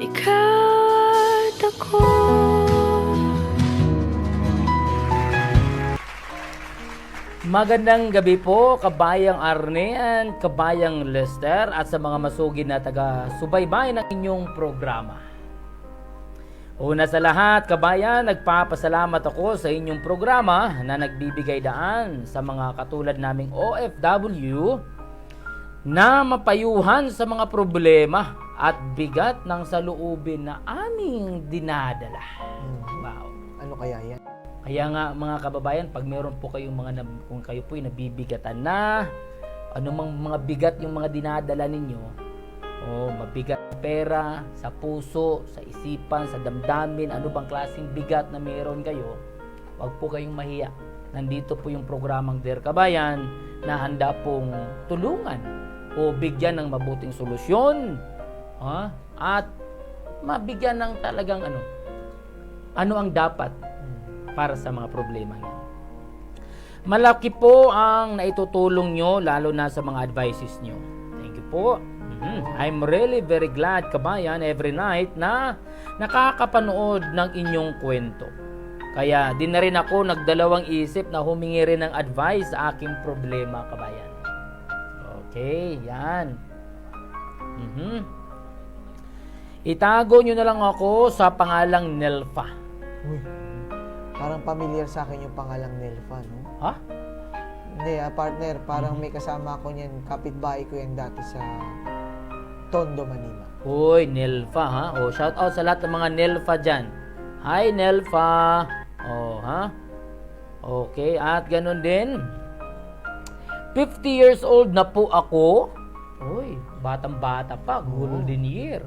ikaw at ako. Magandang gabi po, kabayang Arnean, kabayang Lester, at sa mga masugid na taga-subaybay ng inyong programa. Una sa lahat, kabayan, nagpapasalamat ako sa inyong programa na nagbibigay daan sa mga katulad naming OFW na mapayuhan sa mga problema at bigat ng saloobin na aming dinadala. Wow. Ano kaya yan? Kaya nga mga kababayan, pag meron po kayong kung kayo po'y nabibigatan na, anumang mga bigat yung mga dinadala ninyo, mabigat sa pera, sa puso, sa isipan, sa damdamin, ano bang klaseng bigat na meron kayo, wag po kayong mahiya. Nandito po yung programang Dear Kabayan na handa pong tulungan o bigyan ng mabuting solusyon, at mabigyan ng talagang ano ang dapat para sa mga problema niyo. Malaki po ang naitutulong nyo, lalo na sa mga advices nyo. Thank you po. I'm really very glad, kabayan, every night na nakakapanood ng inyong kwento. Kaya din na rin ako nagdalawang isip na humingi rin ng advice sa aking problema, kabayan. Okay, yan. Itago nyo na lang ako sa pangalang Nelfa. Uy, parang familiar sa akin yung pangalang Nelfa, no? Ha? Hindi, partner, parang may kasama ako niyan, kapitbahay ko yan dati sa Tondo, Manila. Uy, Nelfa, ha? Shout out sa lahat ng mga Nelfa dyan. Hi, Nelfa. Ha? Okay, at ganun din. 50 years old na po ako. Uy, batang-bata pa, golden year.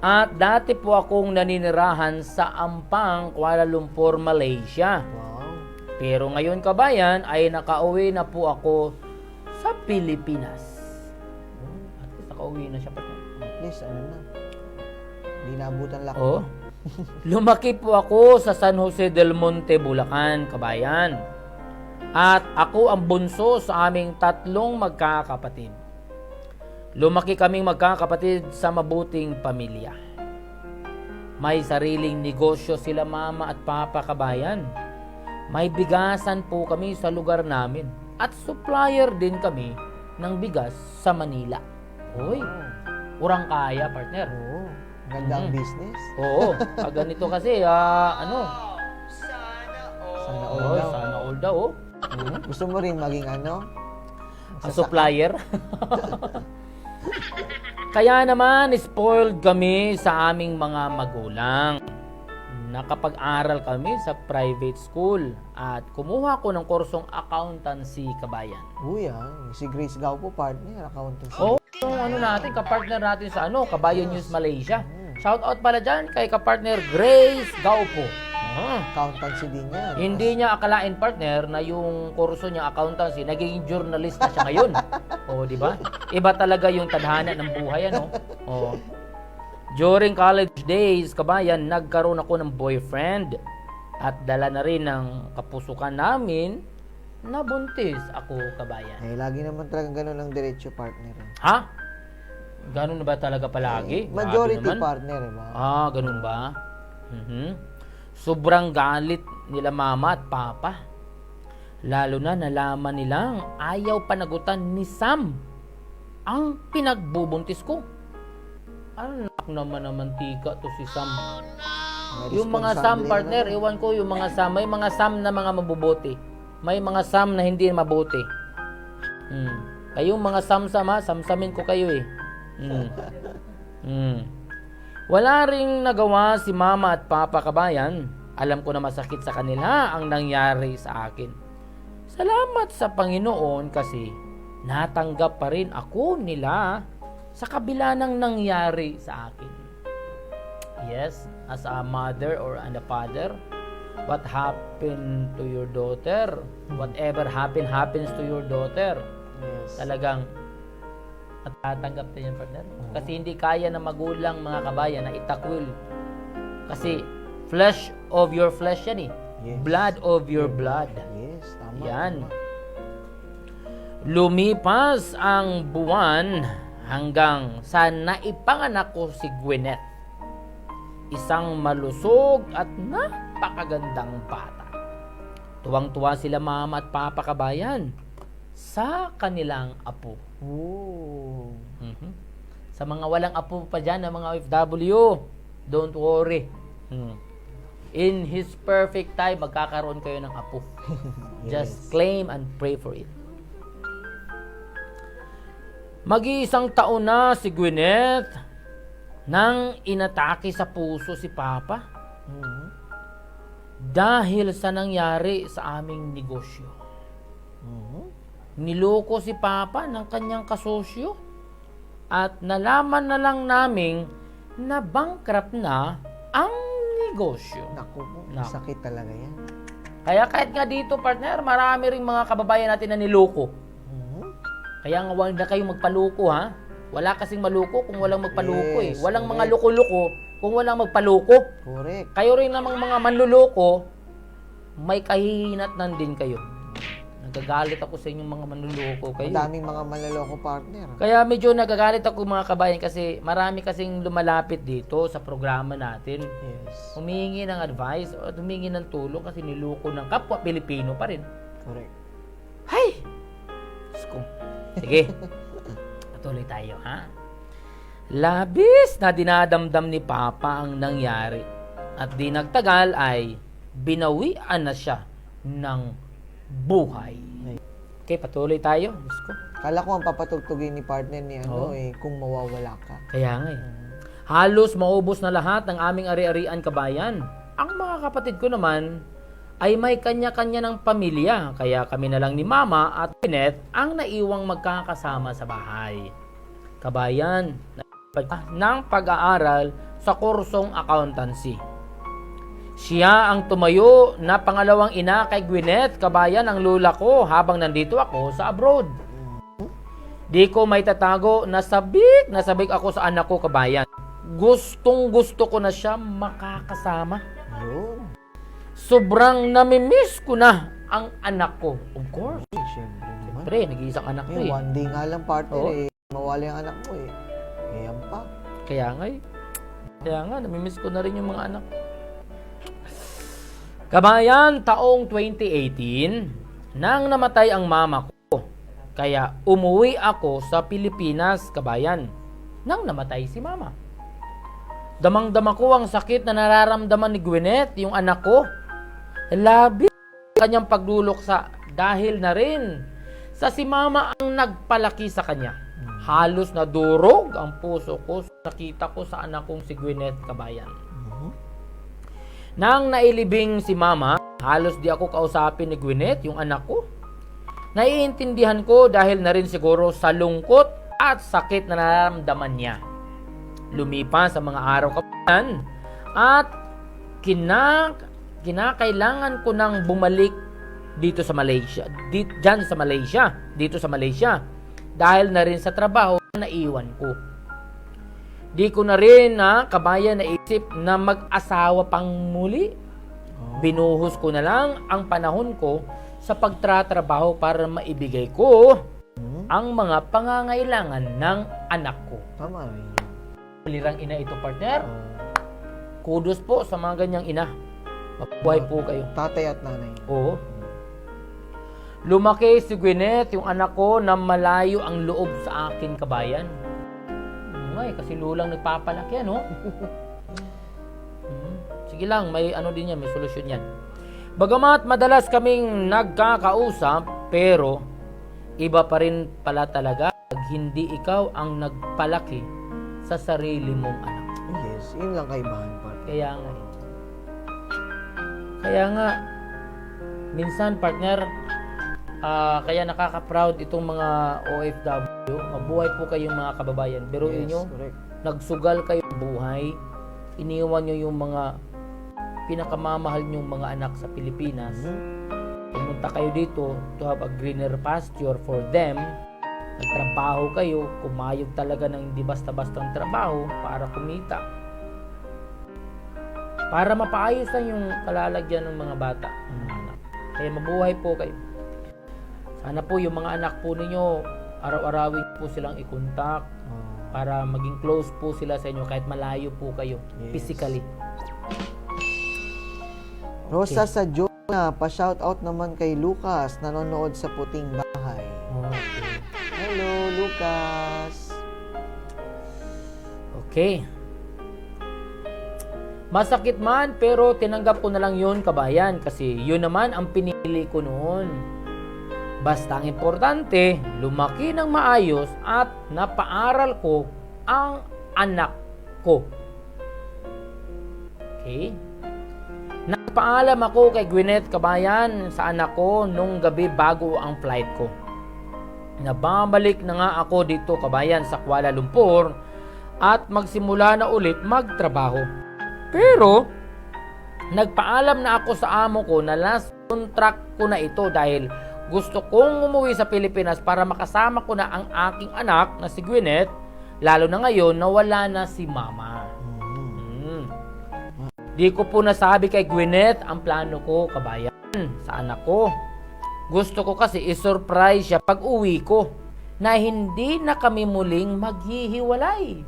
At dati po akong naninirahan sa Ampang, Kuala Lumpur, Malaysia. Wow. Pero ngayon, kabayan, ay nakauwi na po ako sa Pilipinas. At least nakauwi na siya pa. At least, na. Hindi naabutan lang. Lumaki po ako sa San Jose del Monte, Bulacan, kabayan. At ako ang bunso sa aming 3 magkakapatid. Lumaki kaming magkakapatid sa mabuting pamilya. May sariling negosyo sila mama at papa, kabayan. May bigasan po kami sa lugar namin. At supplier din kami ng bigas sa Manila. Uy, urang kaya, partner. Oo. Ganda ang business. Oo, pag ganito kasi, Sana all daw. sana all daw, Gusto mo rin maging ang supplier. Kaya naman, spoiled kami sa aming mga magulang. Nakapag-aral kami sa private school at kumuha ko ng kursong accountancy, kabayan. Uy, si Grace Gao po, partner, accountancy. Yung natin, kapartner natin sa Kabayan News Malaysia. Shout out pala dyan kay kapartner Grace Gao po. Accountancy din yan. Hindi niya akalain, partner, na yung kurso niya accountancy, naging journalist na siya ngayon. Di ba? Iba talaga yung tadhana ng buhay, During college days, kabayan, nagkaroon ako ng boyfriend at dala na rin ng kapusukan namin na buntis ako, kabayan. Lagi naman talagang ganun ang diretsyo, partner. Ha? Ganun na ba talaga palagi? Majority Grabe naman. partner, ba? Ganun ba? Sobrang galit nila mama at papa. Lalo na nalaman nilang ayaw panagutan ni Sam ang pinagbubuntis ko. Anak naman na mantika to si Sam. Yung mga Sam, partner, iwan ko yung mga Sam. May mga Sam na mga mabubuti. May mga Sam na hindi mabuti. Kayong mga Sam-Sam, samsamin ko kayo eh. Wala ring nagawa si mama at papa, kabayan. Alam ko na masakit sa kanila ang nangyari sa akin. Salamat sa Panginoon kasi natanggap pa rin ako nila sa kabila ng nangyari sa akin. Yes, as a mother or a father, what happened to your daughter, whatever happens to your daughter, Yes. talagang matatanggap na yan, partner. Kasi hindi kaya na magulang, mga kabayan, na itakwil. Kasi flesh of your flesh yan eh. Yes. Blood of your blood. Yes, tama. Yan. Lumipas ang buwan hanggang sa naipanganak ko si Gwyneth. Isang malusog at napakagandang bata. Tuwang-tuwa sila mama at papa kabayan sa kanilang apo. Oh. Sa mga walang apo pa dyan, ng mga OFW, don't worry. In His perfect time, magkakaroon kayo ng apo. Just claim and pray for it. Mag-iisang taon na si Gwyneth nang inatake sa puso si Papa dahil sa nangyari sa aming negosyo. Niloko si Papa ng kanyang kasosyo at nalaman na lang naming na bankrupt na ang negosyo. Naku po, Naku. sakit talaga yan. Kaya kahit nga dito, partner, marami ring mga kababayan natin na niloko. Kaya nga huwag na kayong magpaluko, ha? Wala kasing maluko kung walang magpaluko, Yes, Walang mga correct. loko-loko kung walang magpaluko. Correct. Kayo rin namang mga manluloko, may kahihinatnan din kayo. Nagagalit ako sa inyong mga manluloko kayo. Madaming mga manloloko partner. Kaya medyo nagagalit ako mga kabayan kasi marami kasing lumalapit dito sa programa natin. Yes. Humihingi ng advice o humihingi ng tulong kasi niloko ng kapwa Pilipino pa rin. Correct. Hay! Diyos ko. Sige. Patuloy tayo, ha? Labis na dinadamdam ni Papa ang nangyari. At di nagtagal ay binawian na siya ng buhay. Okay, patuloy tayo. Diyos ko. Kala ko ang papatugtugin ni partner ni Oo. kung mawawala ka. Kaya nga eh. Halos maubos na lahat ng aming ari-arian kabayan. Ang mga kapatid ko naman ay may kanya-kanya ng pamilya. Kaya kami na lang ni Mama at Gwyneth ang naiwang magkakasama sa bahay. Kabayan, ng pag-aaral sa kursong accountancy. Siya ang tumayo na pangalawang ina kay Gwyneth, kabayan, ang lula ko habang nandito ako sa abroad. Di ko may tatago na sabik ako sa anak ko, kabayan. Gustong gusto ko na siya makakasama. Yun. Sobrang namimiss ko na ang anak ko. Of course. Siyempre naman. Pre, nag-iisang anak ko Eh, eh. one day nga lang partner Oo. mawala yung anak mo eh. Yan pa. Kaya nga eh. Kaya nga, namimiss ko na rin yung mga anak. Kabayan, taong 2018, nang namatay ang mama ko. Kaya umuwi ako sa Pilipinas, kabayan, nang namatay si mama. Damang-dama ko ang sakit na nararamdaman ni Gwyneth, yung anak ko. Labi kanyang pagluluksa dahil na rin sa si mama ang nagpalaki sa kanya. Halos nadurog ang puso ko sa nakita ko sa anak kong si Gwyneth, kabayan. Nang nailibing si mama, halos di ako kausapin ni Gwyneth, yung anak ko. Naiintindihan ko dahil na rin siguro sa lungkot at sakit na nararamdaman niya. Lumipas sa mga araw kabayan at kinakailangan ko nang bumalik dito sa Malaysia. Dito sa Malaysia. Dahil na rin sa trabaho na naiwan ko. Di ko na rin kabayan naisip na mag-asawa pang muli. Binuhos ko na lang ang panahon ko sa pagtratrabaho para maibigay ko ang mga pangangailangan ng anak ko. Tama rin yun. Palirang ina ito, partner. Kudos po sa mga ganyang ina. Mabuhay po kayo. Tatay at nanay. Oo. Lumaki si Gwyneth, yung anak ko, na malayo ang loob sa akin, kabayan. Ngay, kasi lulang nagpapalaki, ano? Sige lang, may ano din yan, may solusyon yan. Bagamat madalas kaming nagkakausap, pero iba pa rin pala talaga pag hindi ikaw ang nagpalaki sa sarili mong anak. Yes, yun lang kaibahan partner. Kaya nga, minsan partner, kaya nakaka-proud itong mga OFW. Mabuhay po kayong mga kababayan. Pero Yes, inyo, correct. nagsugal kayo ng buhay, iniwan nyo yung mga pinakamamahal nyong mga anak sa Pilipinas. Pumunta kayo dito to have a greener pasture for them. Nagtrabaho kayo, kumayog talaga ng hindi basta-bastang trabaho para kumita. Para mapaayos lang yung kalalagyan ng mga bata, ng mga anak. Kaya mabuhay po kayo. Sana po yung mga anak po ninyo Araw-arawin po silang i-contact para maging close po sila sa inyo kahit malayo po kayo Yes. physically. Rosa sa Jonah, pa-shoutout naman kay Lucas, nanonood sa Puting Bahay. Okay. Hello, Lucas. Okay. Masakit man pero tinanggap ko na lang yun, kabayan, kasi yun naman ang pinili ko noon. Basta ang importante, lumaki ng maayos at napaaral ko ang anak ko. Okay? Nagpaalam ako kay Gwyneth, kabayan, sa anak ko nung gabi bago ang flight ko. Nababalik na nga ako dito, kabayan, sa Kuala Lumpur at magsimula na ulit magtrabaho. Pero, nagpaalam na ako sa amo ko na last contract ko na ito dahil gusto kong umuwi sa Pilipinas para makasama ko na ang aking anak na si Gwyneth, lalo na ngayon na wala na si mama. Di ko po nasabi kay Gwyneth ang plano ko, kabayan, sa anak ko. Gusto ko kasi i-surprise siya pag uwi ko na hindi na kami muling maghihiwalay.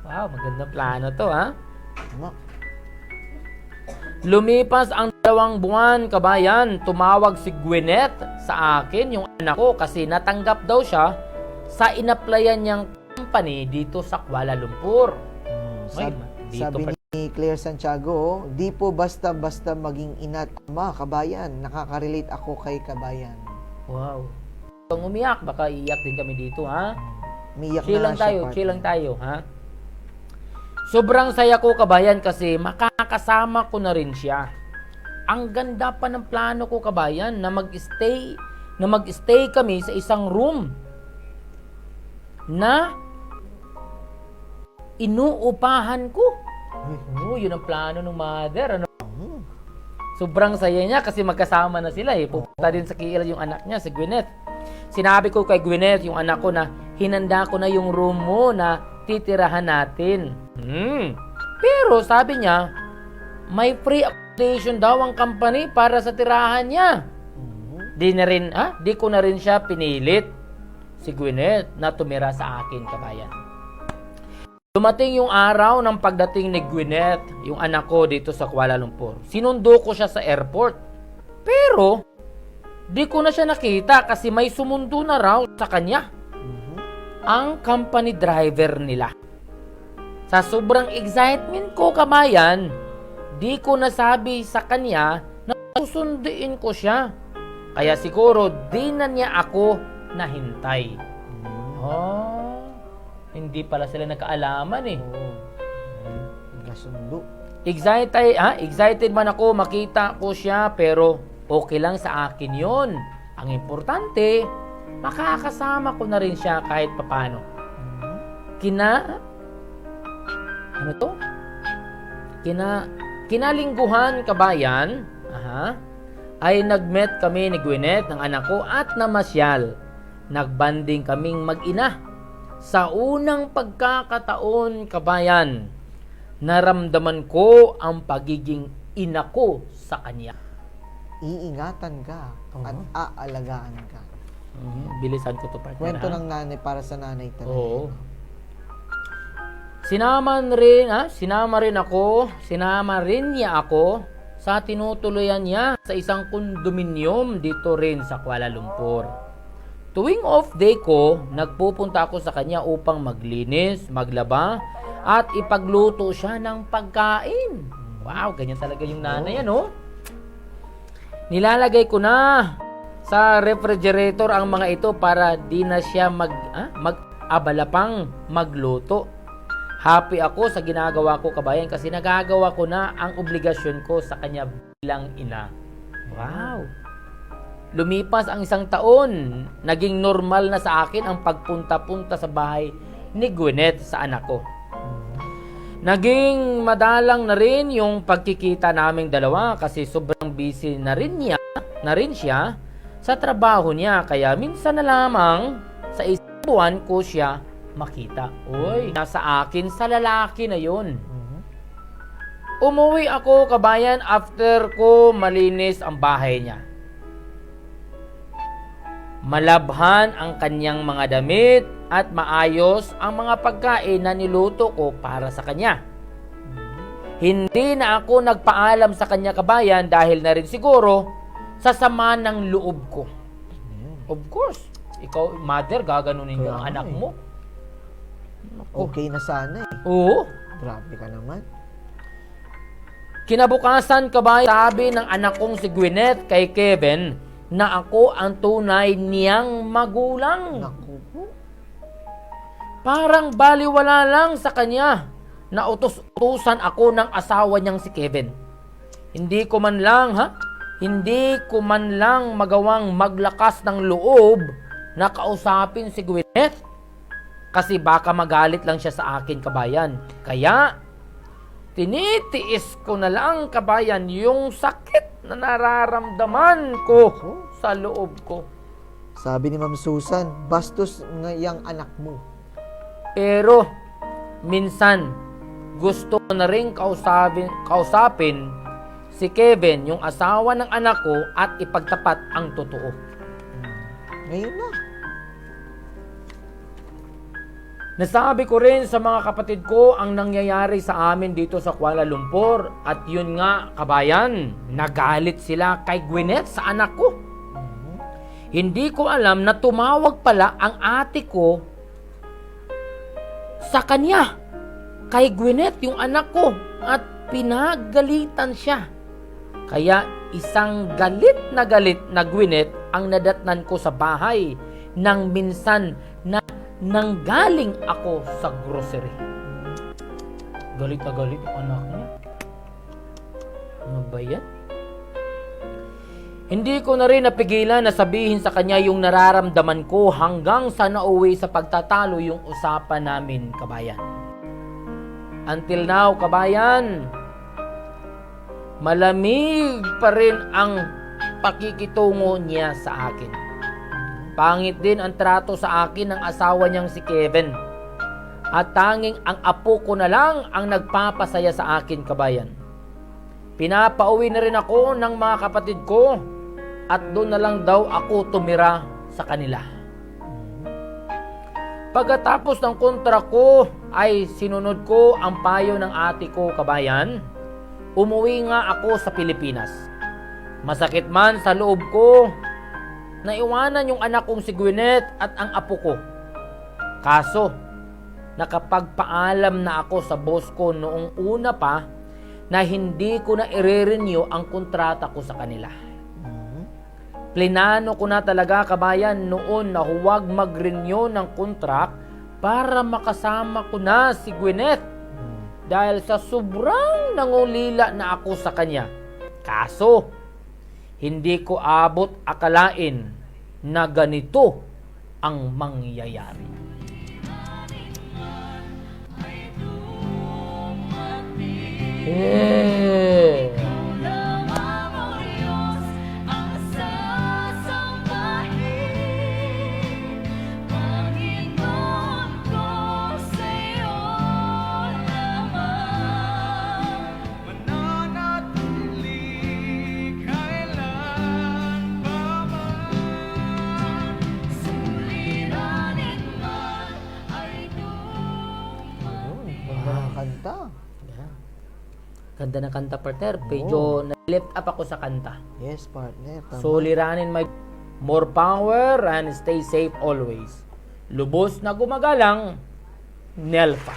Wow, magandang plano to, ha? Tama. Lumipas ang 2 buwan, kabayan, tumawag si Gwyneth sa akin, yung anak ko, kasi natanggap daw siya sa inaplayan niyang company dito sa Kuala Lumpur. Ay, dito Sabi pa- ni Claire Santiago, di po basta-basta maging ina at ama, kabayan. Nakaka-relate ako kay kabayan. Wow. Kung umiyak, baka iiyak din kami dito, ha? Miyak Chill na lang siya, tayo, partner. chill lang tayo, ha? Sobrang saya ko, kabayan, kasi makakasama ko na rin siya. Ang ganda pa ng plano ko, kabayan, na mag-stay kami sa isang room na inuupahan ko. Oh, yun ang plano ng mother, ano? Sobrang saya niya kasi magkasama na sila, eh. Pupunta din sa KL yung anak niya, si Gwyneth. Sinabi ko kay Gwyneth, yung anak ko, na hinanda ko na yung room mo na titirahan natin. Pero sabi niya, may free accommodation daw ang company para sa tirahan niya. Di ko na rin siya pinilit, si Gwyneth, na tumira sa akin, kabayan. Dumating yung araw ng pagdating ni Gwyneth, yung anak ko, dito sa Kuala Lumpur. Sinundo ko siya sa airport. Pero, di ko na siya nakita kasi may sumundo na raw sa kanya. Ang company driver nila. Sa sobrang excitement ko, kabayan, di ko nasabi sa kanya na susunduin ko siya. Kaya siguro di na niya ako nahintay. Hindi pala sila nagkaalaman, eh. Nagkasundo. Excited man ako, makita ko siya, pero okay lang sa akin yon. Ang importante, makakasama ko na rin siya kahit papano. Kinalingguhan, kabayan, ay nagmet kami ni Gwyneth ng anak ko at namasyal. Nagbanding kaming mag-ina. Sa unang pagkakataon, kabayan, naramdaman ko ang pagiging ina ko sa kanya. Iingatan ka at aalagaan ka. Bilisan ko to, partner. Kwento ha? ng nanay para sa nanay talaga. Oo. Sinama rin niya ako sa tinutuluyan niya sa isang kondominium dito rin sa Kuala Lumpur. Tuwing off day ko, nagpupunta ako sa kanya upang maglinis, maglaba, at ipagluto siya ng pagkain. Wow, ganyan talaga yung nanay, ano? Nilalagay ko na sa refrigerator ang mga ito para di na siya mag-abala pang magluto. Happy ako sa ginagawa ko, kabayan, kasi nagagawa ko na ang obligasyon ko sa kanya bilang ina. Wow! Lumipas ang 1 taon, naging normal na sa akin ang pagpunta-punta sa bahay ni Gwyneth sa anak ko. Naging madalang na rin yung pagkikita naming dalawa kasi sobrang busy na rin siya sa trabaho niya, kaya minsan na lamang sa 1 buwan ko siya makita. Uy, nasa akin sa lalaki na yun. Umuwi ako, kabayan, after ko malinis ang bahay niya. malabhan ang kanyang mga damit at maayos ang mga pagkain na niluto ko para sa kanya. Hindi na ako nagpaalam sa kanya, kabayan, dahil na rin siguro sa sama ng loob ko. Of course, ikaw, mother, gaganunin yung Kaya anak nga eh. mo. Okay na sana eh. Oo. Grabe ka naman. Kinabukasan, kabayan, sabi ng anak kong si Gwyneth kay Kevin na ako ang tunay niyang magulang. Naku po. Parang baliwala lang sa kanya na utos-utusan ako ng asawa niyang si Kevin. Hindi ko man lang magawang maglakas ng loob na kausapin si Gwyneth. Kasi baka magalit lang siya sa akin, kabayan. Kaya, tinitiis ko na lang, kabayan, yung sakit na nararamdaman ko sa loob ko. Sabi ni Ma'am Susan, bastos nga yung anak mo. Pero, minsan, gusto ko na rin kausapin si Kevin, yung asawa ng anak ko, at ipagtapat ang totoo. Ngayon na. Nasabi ko rin sa mga kapatid ko ang nangyayari sa amin dito sa Kuala Lumpur. At yun nga, kabayan, nagalit sila kay Gwyneth sa anak ko. Hindi ko alam na tumawag pala ang ate ko sa kanya, kay Gwyneth, yung anak ko, at pinagalitan siya. Kaya isang galit na Gwyneth ang nadatnan ko sa bahay nang minsan na nanggaling ako sa grocery. Galit na galit yung anak niya. Ano ba yan? Hindi ko na rin napigilan na sabihin sa kanya yung nararamdaman ko hanggang sa nauwi sa pagtatalo yung usapan namin, kabayan. Until now, kabayan, malamig pa rin ang pakikitungo niya sa akin. Pangit din ang trato sa akin ng asawa niyang si Kevin. At tanging ang apo ko na lang ang nagpapasaya sa akin, kabayan. Pinapauwi na rin ako ng mga kapatid ko at doon na lang daw ako tumira sa kanila. Pagkatapos ng kontra ko ay sinunod ko ang payo ng ate ko, kabayan. Umuwi nga ako sa Pilipinas. Masakit man sa loob ko na iwanan yung anak kong si Gwyneth at ang apo ko. Kaso, nakapagpaalam na ako sa boss ko noong una pa na hindi ko na i-renew ang kontrata ko sa kanila. Plinano ko na talaga, kabayan, noon na huwag mag-renew ng contract para makasama ko na si Gwyneth dahil sa sobrang nangulila na ako sa kanya. Kaso, hindi ko abot akalain na ganito ang mangyayari. Kanta. Ganda ng kanta, partner. Medyo na-lift up ako sa kanta. Yes, partner. Tama. Suliranin may more power and stay safe always. Lubos na gumagalang, Nelfa.